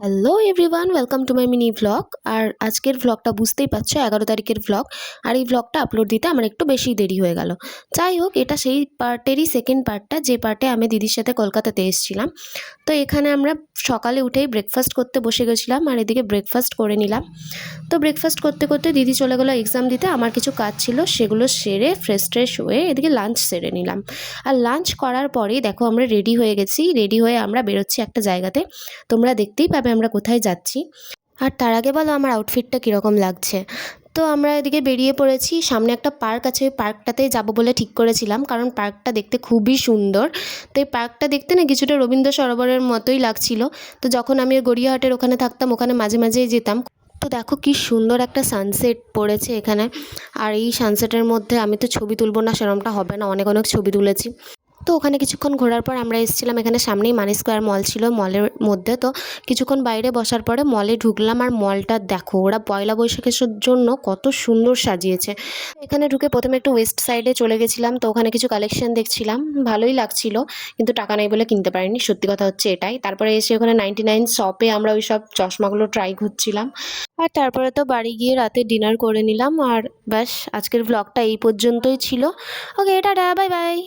Hello everyone, welcome to my mini vlog. আর আজকের ভ্লগটা বুঝতেই পারছো 11 তারিখের ভ্লগ। আর এই ভ্লগটা আপলোড দিতে আমার একটু বেশি দেরি হয়ে গেল। যাই হোক, এটা সেই পার্টেরই সেকেন্ড পার্টটা, যে পার্টে আমি দিদির সাথে কলকাতাতে এসেছিলাম। তো এখানে আমরা সকালে উঠেই ব্রেকফাস্ট করতে বসে গেছিলাম, আর এদিকে ব্রেকফাস্ট করে নিলাম। তো ব্রেকফাস্ট করতে করতে দিদি চলে গেলো এক্সাম দিতে। আমার কিছু কাজ ছিল, সেগুলো সেরে ফ্রেশ হয়ে এদিকে লাঞ্চ সেরে নিলাম। আর লাঞ্চ করার পরেই দেখো আমরা রেডি হয়ে গেছি। রেডি হয়ে আমরা বেরোচ্ছি একটা জায়গাতে, তোমরা দেখতেই পাবে আমরা কোথায় যাচ্ছি। আর তার আগে বলো আমার আউটফিটটা কীরকম লাগছে। তো আমরা এদিকে বেরিয়ে পড়েছি। সামনে একটা পার্ক আছে, ওই পার্কটাতেই যাবো বলে ঠিক করেছিলাম, কারণ পার্কটা দেখতে খুবই সুন্দর। তো এই পার্কটা দেখতে না কিছুটা রবীন্দ্র সরোবরের মতোই লাগছিল। তো যখন আমি গড়িয়াহাটের ওখানে থাকতাম, ওখানে মাঝে মাঝেই যেতাম। তো দেখো কি সুন্দর একটা সানসেট পড়েছে এখানে। আর এই সানসেটের মধ্যে আমি তো ছবি তুলবো না সেরকমটা হবে না, অনেক অনেক ছবি তুলেছি। তো ওখানে কিছুক্ষণ ঘোরার পর আমরা এসেছিলাম এখানে, সামনেই মানি স্কোয়ার মল ছিল, মলের মধ্যে। তো কিছুক্ষণ বাইরে বসার পরে মলে ঢুকলাম। আর মলটা দেখো, ওরা পয়লা বৈশাখের জন্য কত সুন্দর সাজিয়েছে। এখানে ঢুকে প্রথমে একটু ওয়েস্ট সাইডে চলে গেছিলাম। তো ওখানে কিছু কালেকশন দেখছিলাম, ভালোই লাগছিল, কিন্তু টাকা নেই বলে কিনতে পারিনি, সত্যি কথা হচ্ছে এটাই। তারপরে এসে ওখানে 99 শপে আমরা ওই সব চশমাগুলো ট্রাই করছিলাম। আর তারপরে তো বাড়ি গিয়ে রাতে ডিনার করে নিলাম। আর ব্যাস, আজকের ভ্লগটা এই পর্যন্তই ছিল। ওকে, টাটা, বাই বাই।